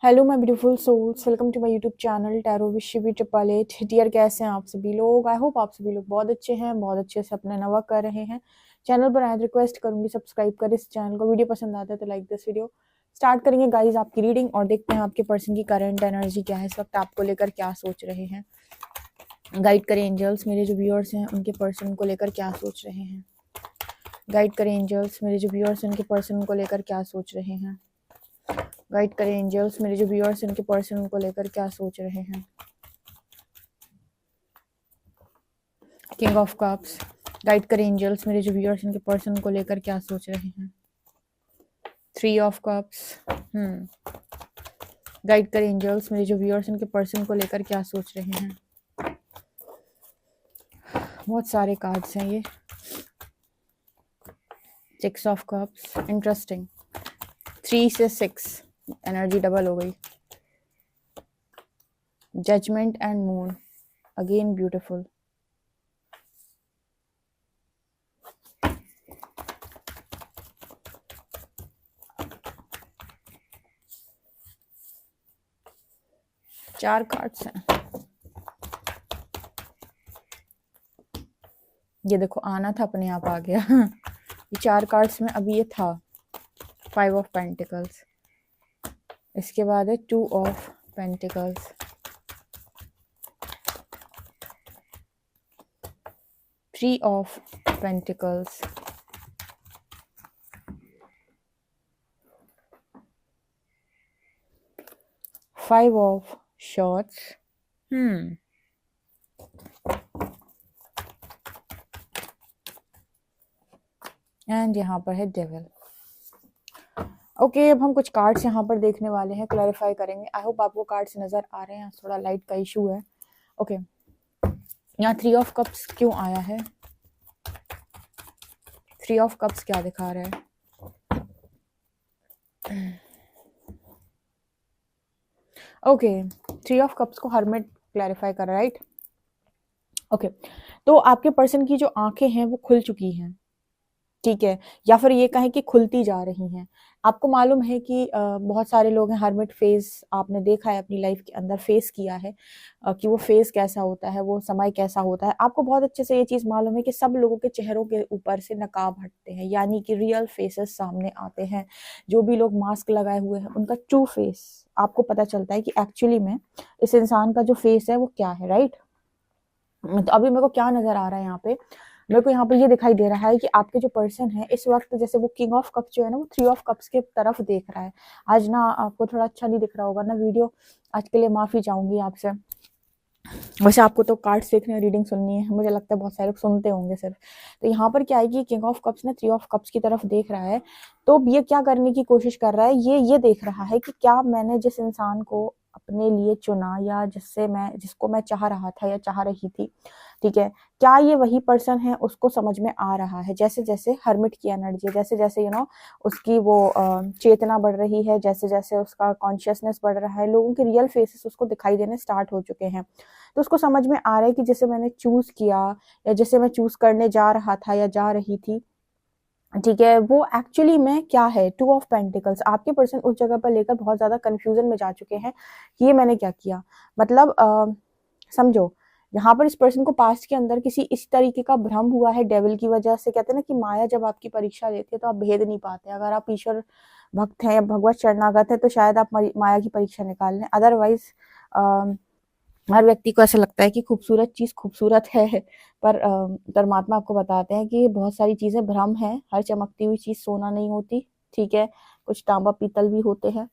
Hello my beautiful souls, welcome to my YouTube channel tarot with Shivi triple eight. Dear, कैसे हैं आप सभी लोग? आई होप आप सभी लोग बहुत अच्छे हैं, बहुत अच्छे से अपना नवा कर रहे हैं। चैनल पर आए रिक्वेस्ट करूंगी सब्सक्राइब करें इस चैनल को। वीडियो पसंद आता है तो लाइक दिस वीडियो। स्टार्ट करेंगे गाइज आपकी रीडिंग और देखते हैं आपके पर्सन की करंट एनर्जी क्या है, इस वक्त आपको लेकर क्या सोच रहे हैं। गाइड करें एंजल्स, मेरे जो व्यूअर्स हैं उनके पर्सन को लेकर क्या सोच रहे हैं। गाइड करें एंजल्स, मेरे जो व्यूअर्स हैं उनके पर्सन को लेकर क्या सोच रहे हैं। गाइड करें एंजल्स, मेरे जो व्यूअर्स हैं उनके पर्सन को लेकर क्या सोच रहे हैं। किंग ऑफ कप्स, गाइड करें एंजल्स, मेरे जो व्यूअर्स इनके पर्सन को लेकर क्या सोच रहे हैं। थ्री ऑफ कप्स, गाइड करें एंजल्स, मेरे जो व्यूअर्स इनके पर्सन को लेकर क्या सोच रहे हैं। बहुत सारे कार्ड्स हैं ये। Six of cups, interesting. 3 से 6 एनर्जी डबल हो गई। Judgement and moon, again beautiful. चार कार्ड्स हैं। ये देखो, आना था अपने आप आ गया। ये 4 कार्ड्स में अभी ये था। 5 ऑफ पेंटिकल्स, इसके बाद है 2 of pentacles, 3 of pentacles, 5 of shorts, and यहाँ पर है डेविल। ओके, अब हम कुछ कार्ड्स यहाँ पर देखने वाले हैं, क्लैरिफाई करेंगे। आई होप आपको कार्ड्स नजर आ रहे हैं, थोड़ा लाइट का इशू है। ओके, यहाँ 3 ऑफ कप्स क्यों आया है? 3 ऑफ कप्स क्या दिखा रहा है? ओके, 3 ऑफ कप्स को हर्मिट क्लैरिफाई कर रहा है, राइट? ओके, तो आपके पर्सन की जो आंखें हैं वो खुल चुकी हैं, ठीक है, या फिर ये कहें कि खुलती जा रही हैं। आपको मालूम है कि बहुत सारे लोग हैं, हर्मिट फेज आपने देखा है अपनी लाइफ के अंदर, फेस किया है कि वो फेस कैसा होता है, वो समय कैसा होता है। आपको बहुत अच्छे से ये चीज़ मालूम है कि सब लोगों के चेहरों के ऊपर से नकाब हटते हैं, यानी कि रियल फेसेस सामने आते हैं। जो भी लोग मास्क लगाए हुए हैं उनका ट्रू फेस आपको पता चलता है कि एक्चुअली में इस इंसान का जो फेस है वो क्या है, राइट? तो अभी मेरे को क्या नजर आ रहा है यहाँ पे? मेरे को यहाँ पे ये दिखाई दे रहा है कि आपके जो पर्सन है इस वक्त, जैसे वो किंग ऑफ कप्स जो है ना, वो 3 ऑफ कप्स के तरफ देख रहा है। आज ना आपको थोड़ा अच्छा नहीं दिख रहा होगा ना वीडियो, आज के लिए माफी चाहूंगी आपसे। वैसे आपको तो कार्ड्स देखने, रीडिंग सुननी है, मुझे लगता है बहुत सारे लोग सुनते होंगे सिर्फ। तो यहाँ पर क्या है कि किंग ऑफ कप्स ने 3 ऑफ कप्स की तरफ देख रहा है। तो ये क्या करने की कोशिश कर रहा है, ये देख रहा है कि क्या मैंने जिस इंसान को अपने लिए चुना, या जिसको मैं चाह रहा था या चाह रही थी, ठीक है, क्या ये वही पर्सन है? उसको समझ में आ रहा है। जैसे जैसे हर्मिट की एनर्जी, जैसे जैसे उसकी वो चेतना बढ़ रही है, जैसे जैसे उसका कॉन्शियसनेस बढ़ रहा है, लोगों के रियल फेसेस उसको दिखाई देने स्टार्ट हो चुके हैं। तो उसको समझ में आ रहा है कि जिसे मैंने चूज किया, या जिसे मैं चूज करने जा रहा था या जा रही थी, ठीक है, वो एक्चुअली में क्या है। 2 ऑफ पेंटिकल्स, आपके पर्सन उस जगह पर लेकर बहुत ज्यादा कंफ्यूजन में जा चुके हैं कि ये मैंने क्या किया। मतलब समझो, यहाँ पर इस पर्सन को पास्ट के अंदर किसी इस तरीके का भ्रम हुआ है डेविल की वजह से। कहते हैं ना कि माया जब आपकी परीक्षा लेती है तो आप भेद नहीं पाते। अगर आप ईश्वर भक्त हैं या भगवत शरणागत है तो शायद आप माया की परीक्षा निकाल लें, अदरवाइज हर व्यक्ति को ऐसा लगता है कि खूबसूरत चीज खूबसूरत है, पर परमात्मा आपको बताते हैं कि बहुत सारी चीजें भ्रम है। हर चमकती हुई चीज सोना नहीं होती, ठीक है, कुछ तांबा पीतल भी होते हैं।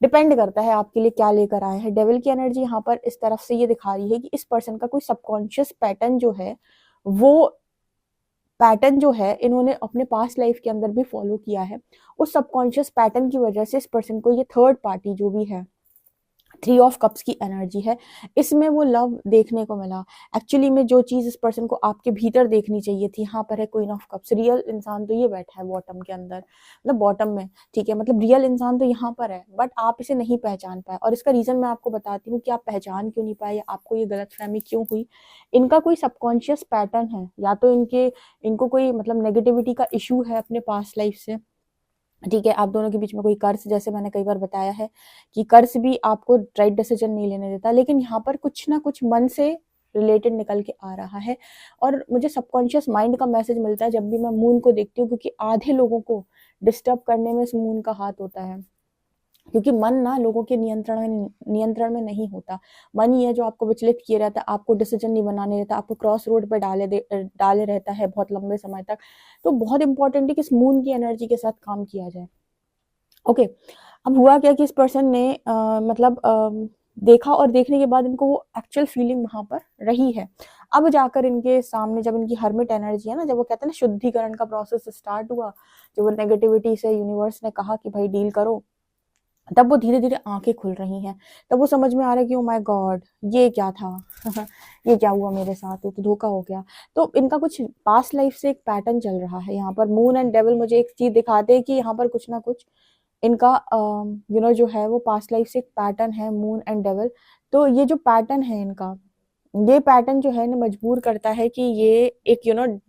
डिपेंड करता है आपके लिए क्या लेकर आए हैं। डेविल की एनर्जी यहाँ पर इस तरफ से ये दिखा रही है कि इस पर्सन का कोई सबकॉन्शियस पैटर्न जो है, वो पैटर्न जो है इन्होंने अपने पास्ट लाइफ के अंदर भी फॉलो किया है। उस सबकॉन्शियस पैटर्न की वजह से इस पर्सन को ये थर्ड पार्टी जो भी है, 3 ऑफ कप्स की एनर्जी है, इसमें वो लव देखने को मिला। एक्चुअली में जो चीज इस पर्सन को आपके भीतर देखनी चाहिए थी, यहाँ पर है क्वीन ऑफ कप्स। रियल इंसान तो ये बैठा है बॉटम के अंदर, मतलब बॉटम में, ठीक है, मतलब रियल इंसान तो यहाँ पर है, बट आप इसे नहीं पहचान पाए। और इसका रीजन मैं आपको बताती हूँ कि आप पहचान क्यों नहीं पाए, या आपको ये गलतफहमी क्यों हुई। इनका कोई सबकॉन्शियस पैटर्न है, या तो इनको कोई मतलब नेगेटिविटी का इशू है अपने पास्ट लाइफ से, ठीक है, आप दोनों के बीच में कोई कर्ज, जैसे मैंने कई बार बताया है कि कर्ज भी आपको राइट डिसीजन नहीं लेने देता, लेकिन यहाँ पर कुछ ना कुछ मन से रिलेटेड निकल के आ रहा है। और मुझे सबकॉन्शियस माइंड का मैसेज मिलता है जब भी मैं मून को देखती हूँ, क्योंकि आधे लोगों को डिस्टर्ब करने में इस मून का हाथ होता है, क्योंकि मन ना लोगों के नियंत्रण में नहीं होता। मन ही है जो आपको विचलित किए रहता है, आपको डिसीजन नहीं बनाने देता, आपको क्रॉस रोड पर डाले रहता है बहुत लंबे समय तक। तो बहुत इंपॉर्टेंट है कि इस मून की एनर्जी के साथ काम किया जाए। ओके, अब हुआ क्या कि इस पर्सन ने मतलब देखा, और देखने के बाद इनको वो एक्चुअल फीलिंग वहां पर रही है। अब जाकर इनके सामने जब इनकी हर्मिट एनर्जी है ना, जब वो कहते हैं ना शुद्धिकरण का प्रोसेस स्टार्ट हुआ, जब वो नेगेटिविटी से यूनिवर्स ने कहा कि भाई डील करो, तब वो धीरे धीरे आंखें खुल रही हैं। तब वो समझ में आ रहा है कि ओ माय गॉड, ये क्या था ये क्या हुआ मेरे साथ, ये तो धोखा हो गया। तो इनका कुछ पास्ट लाइफ से एक पैटर्न चल रहा है। यहाँ पर मून एंड डेविल मुझे एक चीज दिखाते हैं कि यहाँ पर कुछ ना कुछ इनका जो है वो पास्ट लाइफ से एक पैटर्न है, मून एंड डेविल। तो ये जो पैटर्न है इनका, ये पैटर्न जो है ना मजबूर करता है कि ये एक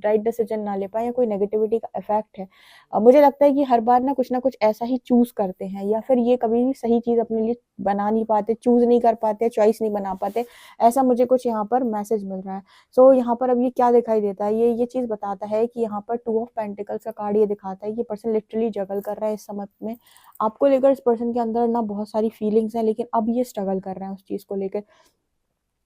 राइट डिसीजन ना ले पाए, या कोई नेगेटिविटी का इफेक्ट है। मुझे लगता है कि हर बार ना कुछ ऐसा ही चूज करते हैं, या फिर ये कभी भी सही चीज अपने लिए बना नहीं पाते, चूज नहीं कर पाते, चॉइस नहीं बना पाते। ऐसा मुझे कुछ यहाँ पर मैसेज मिल रहा है। सो यहाँ पर अब ये क्या दिखाई देता है, ये चीज बताता है कि यहाँ पर 2 ऑफ पेंटिकल्स का कार्ड ये दिखाता है कि पर्सन लिटरली जगल कर रहा है इस समय में। आपको लेकर इस पर्सन के अंदर ना बहुत सारी फीलिंग्स हैं, लेकिन अब ये स्ट्रगल कर रहे हैं उस चीज को लेकर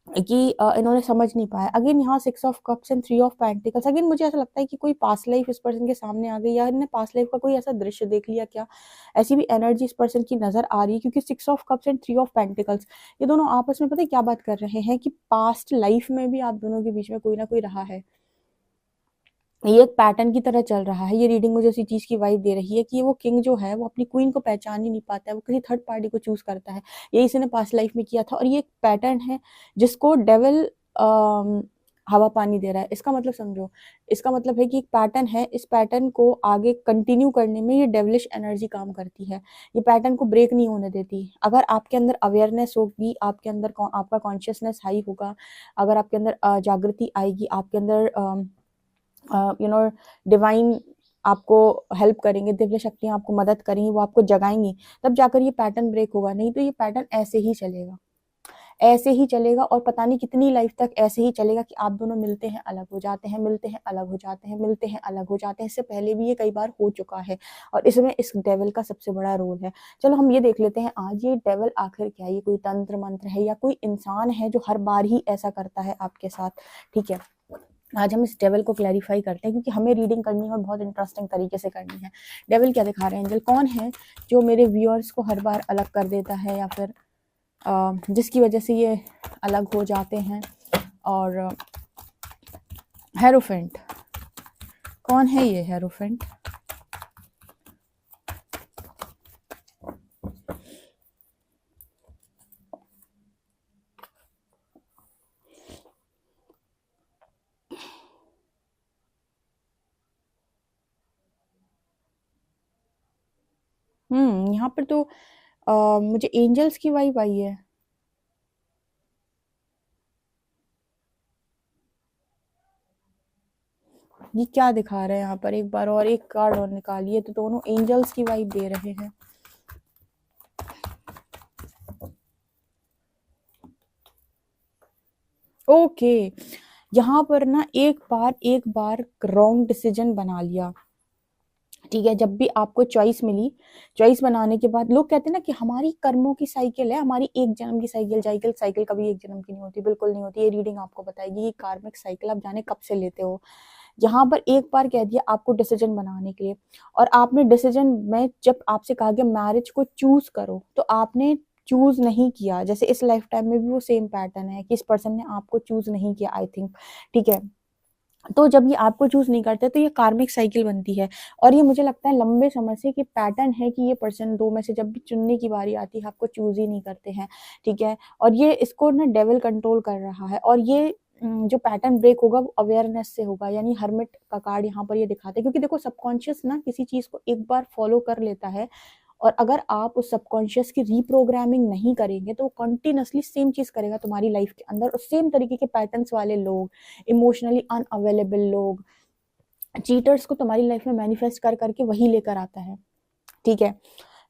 कि इन्होंने समझ नहीं पाया। अगेन यहाँ 6 of cups and 3 of pentacles, again मुझे ऐसा लगता है कि कोई पास्ट लाइफ इस पर्सन के सामने आ गई, या इन्होंने पास्ट लाइफ का कोई ऐसा दृश्य देख लिया क्या, ऐसी भी एनर्जी इस पर्सन की नजर आ रही है। क्योंकि 6 of cups and 3 of pentacles, ये दोनों आपस में पता है क्या बात कर रहे हैं कि पास्ट लाइफ में भी आप दोनों के बीच में कोई ना कोई रहा है। ये एक पैटर्न की तरह चल रहा है। ये रीडिंग मुझे उसी चीज की वाइब दे रही है कि वो किंग जो है वो अपनी क्वीन को पहचान ही नहीं पाता है, वो किसी थर्ड पार्टी को चूज करता है। ये इसने पास्ट लाइफ में किया था, और ये एक पैटर्न है जिसको डेविल हवा पानी दे रहा है। इसका मतलब समझो, इसका मतलब है कि एक पैटर्न है, इस पैटर्न को आगे कंटिन्यू करने में ये डेविलिश एनर्जी काम करती है। ये पैटर्न को ब्रेक नहीं होने देती। अगर आपके अंदर अवेयरनेस होगी, आपके अंदर आपका कॉन्शियसनेस हाई होगा, अगर आपके अंदर जागृति आएगी, आपके अंदर डिवाइन आपको हेल्प करेंगे, दिव्य शक्तियां आपको मदद करेंगी, वो आपको जगाएंगी, तब जाकर ये पैटर्न ब्रेक होगा। नहीं तो ये पैटर्न ऐसे ही चलेगा, ऐसे ही चलेगा, और पता नहीं कितनी लाइफ तक ऐसे ही चलेगा कि आप दोनों मिलते हैं, अलग हो जाते हैं, मिलते हैं, अलग हो जाते हैं, मिलते हैं, अलग हो जाते हैं। इससे पहले भी ये कई बार हो चुका है, और इसमें इस डेविल का सबसे बड़ा रोल है। चलो हम ये देख लेते हैं आज ये डेविल आखिर क्या है, ये कोई तंत्र मंत्र है या कोई इंसान है जो हर बार ही ऐसा करता है आपके साथ। ठीक है, आज हम इस डेविल को क्लैरिफाई करते हैं, क्योंकि हमें रीडिंग करनी है और बहुत इंटरेस्टिंग तरीके से करनी है। डेविल क्या दिखा रहे हैं एंजल, कौन है जो मेरे व्यूअर्स को हर बार अलग कर देता है, या फिर जिसकी वजह से ये अलग हो जाते हैं। और हेरोफेंट, कौन है ये हेरोफेंट? यहाँ पर तो मुझे एंजल्स की वाइब आई है। ये क्या दिखा रहे हैं यहाँ पर, एक बार और एक कार्ड और निकालिए, तो दोनों एंजल्स की वाइब दे रहे हैं। ओके, यहाँ पर ना एक बार रॉन्ग डिसीजन बना लिया। ठीक है, जब भी आपको चॉइस मिली, चॉइस बनाने के बाद लोग कहते हैं ना कि हमारी कर्मों की साइकिल है, हमारी एक जन्म की साइकिल, साइकिल साइकिल कभी एक जन्म की नहीं होती, बिल्कुल नहीं होती। ये रीडिंग आपको बताएगी ये कार्मिक साइकिल आप जाने कब से लेते हो। यहाँ पर एक बार कह दिया आपको डिसीजन बनाने के लिए, और आपने डिसीजन में जब आपसे कहा गया मैरिज को चूज करो, तो आपने चूज नहीं किया। जैसे इस लाइफ टाइम में भी वो सेम पैटर्न है कि इस पर्सन ने आपको चूज नहीं किया, आई थिंक। ठीक है, तो जब ये आपको चूज नहीं करते तो ये कार्मिक साइकिल बनती है, और ये मुझे लगता है लंबे समय से कि पैटर्न है कि ये पर्सन दो में से जब भी चुनने की बारी आती है आपको चूज ही नहीं करते हैं। ठीक है, और ये इसको ना डेविल कंट्रोल कर रहा है, और ये जो पैटर्न ब्रेक होगा वो अवेयरनेस से होगा। यानी हर्मिट का कार्ड यहाँ पर ये दिखाते हैं, क्योंकि देखो सबकॉन्शियस ना किसी चीज को एक बार फॉलो कर लेता है, और अगर आप उस सबकॉन्शियस की रीप्रोग्रामिंग नहीं करेंगे तो वो कंटिन्यूसली सेम चीज करेगा तुम्हारी लाइफ के अंदर, और सेम तरीके के पैटर्न्स वाले लोग, इमोशनली अनअवेलेबल लोग, चीटर्स को तुम्हारी लाइफ में मैनिफेस्ट कर करके वही लेकर आता है। ठीक है।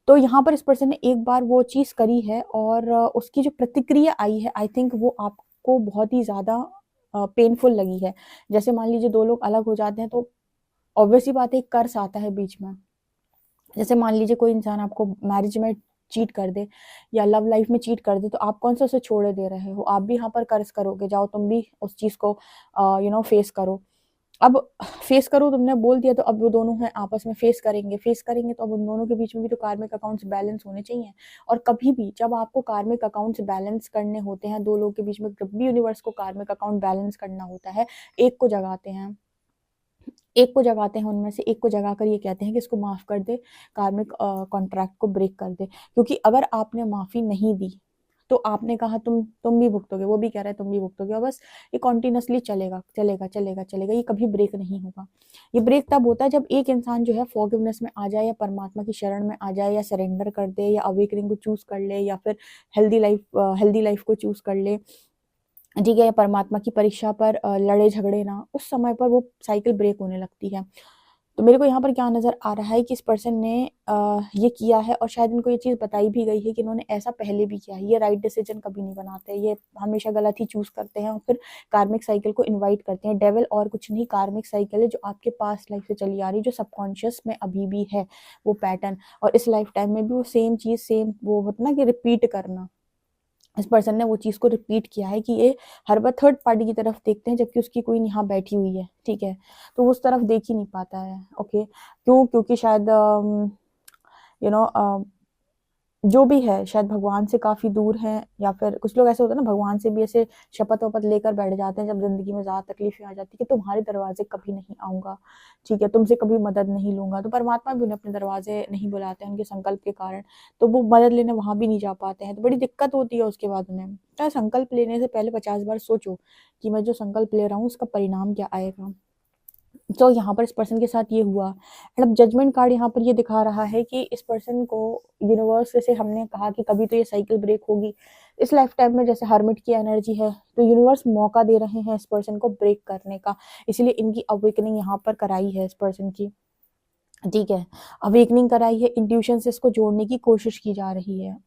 तो यहाँ पर इस पर्सन ने एक बार वो चीज़ करी है और उसकी जो प्रतिक्रिया आई है आई थिंक वो आपको बहुत ही ज़्यादा पेनफुल लगी है। जैसे मान लीजिए 2 लोग अलग हो जाते हैं तो ऑब्वियस सी बात है, एक कर्स आता है बीच में। जैसे मान लीजिए कोई इंसान आपको मैरिज में चीट कर दे या लव लाइफ में चीट कर दे, तो आप कौन सा उसे छोड़े दे रहे हो? आप भी यहाँ पर कर्स करोगे, जाओ तुम भी उस चीज़ को फेस करो। अब फेस करो तुमने बोल दिया, तो अब वो दोनों हैं आपस में फेस करेंगे तो अब उन दोनों के बीच में भी तो कार्मिक अकाउंट्स बैलेंस होने चाहिए। और कभी भी जब आपको कार्मिक अकाउंट्स बैलेंस करने होते हैं 2 लोगों के बीच में, जब भी यूनिवर्स को कार्मिक अकाउंट बैलेंस करना होता है, एक को जगाते हैं। एक को जगाते हैं, उनमें से एक को जगाकर ये कहते हैं कि इसको माफ़ कर दे, कार्मिक कॉन्ट्रैक्ट को ब्रेक कर दे। क्योंकि अगर आपने माफ़ी नहीं दी, तो आपने कहा तुम भी भुगतोगे, वो भी कह रहा है तुम भी भुगतोगे, और बस ये कंटिन्यूअसली चलेगा, चलेगा, चलेगा, चलेगा, ये कभी ब्रेक नहीं होगा। ये ब्रेक तब होता है जब एक इंसान जो है फॉरगिवनेस में आ जाए या परमात्मा की शरण में आ जाए या सरेंडर कर दे या अवेकनिंग को चूज़ कर ले या फिर हेल्दी लाइफ को चूज़ कर ले, ठीक है, या परमात्मा की परीक्षा पर लड़े झगड़े ना, उस समय पर वो साइकिल ब्रेक होने लगती है। तो मेरे को यहाँ पर क्या नज़र आ रहा है कि इस पर्सन ने ये किया है और शायद इनको ये चीज़ बताई भी गई है कि इन्होंने ऐसा पहले भी किया है। ये राइट डिसीजन कभी नहीं बनाते, ये हमेशा गलत ही चूज़ करते हैं और फिर कार्मिक साइकिल को इनवाइट करते हैं। डेविल और कुछ नहीं, कार्मिक साइकिल है जो आपके पास लाइफ से चली आ रही है, जो सबकॉन्शियस में अभी भी है वो पैटर्न, और इस लाइफ टाइम में भी वो सेम चीज़, सेम वो होता ना कि रिपीट करना। इस पर्सन ने वो चीज़ को रिपीट किया है कि ये हर बार थर्ड पार्टी की तरफ देखते हैं जबकि उसकी कोई यहाँ बैठी हुई है, ठीक है, तो वो उस तरफ देख ही नहीं पाता है। ओके, क्यों? क्योंकि शायद यू नो जो भी है शायद भगवान से काफ़ी दूर हैं, या फिर कुछ लोग ऐसे होते हैं ना, भगवान से भी ऐसे शपथ वपथ लेकर बैठ जाते हैं जब ज़िंदगी में ज़्यादा तकलीफ़ें आ जाती है कि तुम्हारे दरवाजे कभी नहीं आऊँगा, ठीक है, तुमसे कभी मदद नहीं लूँगा। तो परमात्मा भी उन्हें अपने दरवाजे नहीं बुलाते हैं उनके संकल्प के कारण, तो वो मदद लेने वहाँ भी नहीं जा पाते हैं, तो बड़ी दिक्कत होती है उसके बाद उन्हें। तो संकल्प लेने से पहले 50 बार सोचो कि मैं जो संकल्प ले रहा हूँ उसका परिणाम क्या आएगा। तो यहाँ पर इस पर्सन के साथ ये हुआ। एंड अब जजमेंट कार्ड यहाँ पर ये दिखा रहा है कि इस पर्सन को यूनिवर्स, जैसे हमने कहा कि कभी तो ये साइकिल ब्रेक होगी इस लाइफ टाइम में, जैसे हर्मिट की एनर्जी है, तो यूनिवर्स मौका दे रहे हैं इस पर्सन को ब्रेक करने का, इसलिए इनकी अवेकनिंग यहाँ पर कराई है इस पर्सन की, ठीक है, अवेकनिंग कराई है, इंट्यूशन से इसको जोड़ने की कोशिश की जा रही है।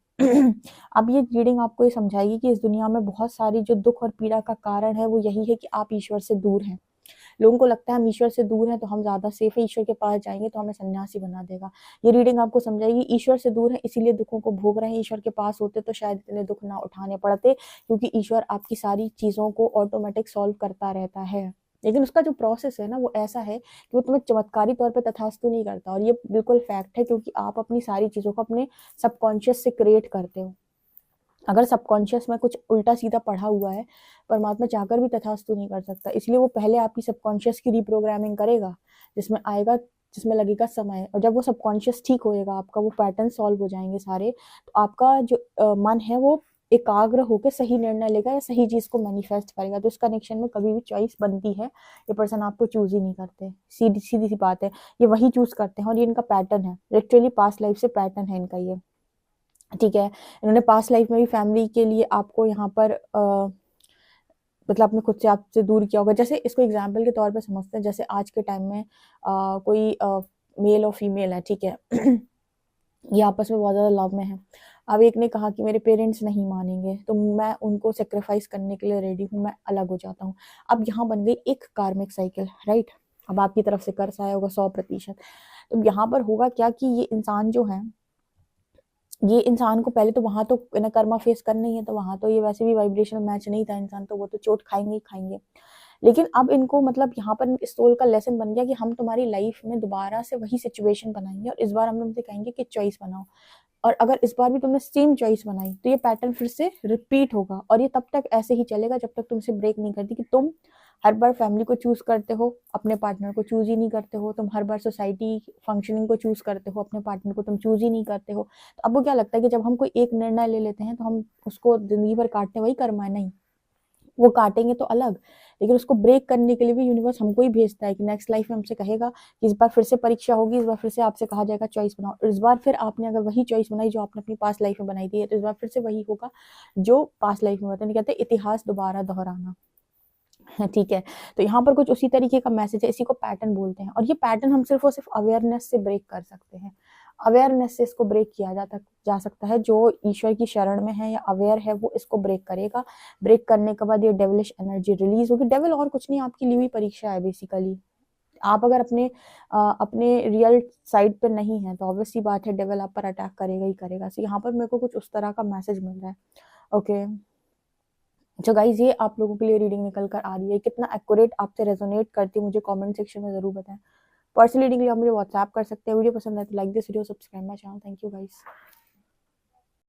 अब ये रीडिंग आपको ये समझाएगी कि इस दुनिया में बहुत सारी जो दुख और पीड़ा का कारण है वो यही है कि आप ईश्वर से दूर हैं। लोगों को लगता है हम ईश्वर से दूर हैं तो हम ज़्यादा सेफ है, ईश्वर के पास जाएंगे तो हमें सन्यासी बना देगा। ये रीडिंग आपको समझाएगी ईश्वर से दूर है इसीलिए दुखों को भोग रहे हैं, ईश्वर के पास होते तो शायद इतने दुख ना उठाने पड़ते, क्योंकि ईश्वर आपकी सारी चीज़ों को ऑटोमेटिक सॉल्व करता रहता है। लेकिन उसका जो प्रोसेस है ना वो ऐसा है कि वो तुम्हें चमत्कारी तौर पे तथास्तु नहीं करता, और ये बिल्कुल फैक्ट है, क्योंकि आप अपनी सारी चीज़ों को अपने सबकॉन्शियस से क्रिएट करते हो। अगर सबकॉन्शियस में कुछ उल्टा सीधा पढ़ा हुआ है, परमात्मा चाहकर भी तथास्तु नहीं कर सकता, इसलिए वो पहले आपकी सबकॉन्शियस की रिप्रोग्रामिंग करेगा, जिसमें आएगा, जिसमें लगेगा समय, और जब वो सबकॉन्शियस ठीक होएगा आपका, वो पैटर्न सॉल्व हो जाएंगे सारे, तो आपका जो मन है वो एकाग्र होकर सही निर्णय लेगा या सही चीज़ को मैनिफेस्ट करेगा। तो इस कनेक्शन में कभी भी चॉइस बनती है, ये पर्सन आपको चूज ही नहीं करते, सीधी सीधी सी बात है, ये वही चूज करते हैं, और ये इनका पैटर्न है, लिटरली पास्ट लाइफ से पैटर्न है इनका ये, ठीक है। इन्होंने पास्ट लाइफ में भी फैमिली के लिए आपको यहाँ पर मतलब अपने खुद से आपसे दूर किया होगा। जैसे इसको एग्जाम्पल के तौर पे समझते हैं, जैसे आज के टाइम में कोई मेल और फीमेल है, ठीक है, ये आपस में बहुत ज़्यादा लव में है। अब एक ने कहा कि मेरे पेरेंट्स नहीं मानेंगे तो मैं उनको सेक्रीफाइस करने के लिए रेडी हूँ, मैं अलग हो जाता हूँ। अब यहाँ बन गई एक कार्मिक साइकिल, राइट। अब आपकी तरफ से कर्ज आया होगा 100%। तो यहाँ पर होगा क्या कि ये इंसान जो है, ये इंसान को पहले तो वहां तो ना कर्मा फेस करना ही है, तो वहां तो ये वैसे भी वाइब्रेशनल मैच नहीं था इंसान, तो वो तो चोट खाएंगे ही खाएंगे। लेकिन अब इनको मतलब यहाँ पर इस सोल का लेसन बन गया कि हम तुम्हारी लाइफ में दोबारा से वही सिचुएशन बनाएंगे और इस बार हम तुमसे कहेंगे कि चॉइस बनाओ, और अगर इस बार भी तुमने सेम चॉइस बनाई तो ये पैटर्न फिर से रिपीट होगा, और ये तब तक ऐसे ही चलेगा जब तक तुमसे ब्रेक नहीं करती कि तुम हर बार फैमिली को चूज करते हो, अपने पार्टनर को चूज ही नहीं करते हो, तुम हर बार सोसाइटी फंक्शनिंग को चूज करते हो, अपने पार्टनर को तुम चूज ही नहीं करते हो। तो अब वो क्या लगता है कि जब हम कोई एक निर्णय ले लेते हैं तो हम उसको जिंदगी भर काटने, वही कर्म है, नहीं, वो काटेंगे तो अलग, लेकिन उसको ब्रेक करने के लिए भी यूनिवर्स हमको ही भेजता है कि नेक्स्ट लाइफ में हमसे कहेगा कि इस बार फिर से परीक्षा होगी, इस बार फिर से आपसे कहा जाएगा चॉइस बनाओ, इस बार फिर आपने अगर वही चॉइस बनाई जो आपने अपनी पास्ट लाइफ में बनाई थी, तो इस बार फिर से वही होगा जो पास्ट लाइफ में होता है। कहते हैं इतिहास दोबारा दोहराना, ठीक है। तो यहाँ पर कुछ उसी तरीके का मैसेज है, इसी को पैटर्न बोलते हैं, और ये पैटर्न हम सिर्फ और सिर्फ अवेयरनेस से ब्रेक कर सकते हैं। अवेयरनेस से इसको ब्रेक किया जा सकता है। जो ईश्वर की शरण में है या अवेयर है वो इसको ब्रेक करेगा। ब्रेक करने के बाद ये डेविलिश एनर्जी रिलीज होगी। डेविल और कुछ नहीं, आपकी ली हुई परीक्षा है बेसिकली। आप अगर अपने रियल साइड पे नहीं है तो ऑब्वियसली बात है डेविल आप पर अटैक करेगा ही करेगा। सो यहाँ पर मेरे को कुछ उस तरह का मैसेज मिल रहा है। ओके, तो गाइज ये आप लोगों के लिए रीडिंग निकल कर आ रही है। कितना एक्यूरेट आपसे रेजोनेट करती है मुझे कमेंट सेक्शन में जरूर बताएं। पर्सनल रीडिंग के लिए आप मुझे व्हाट्सएप कर सकते हैं। वीडियो पसंद आए तो like this video, subscribe my channel. Thank you guys.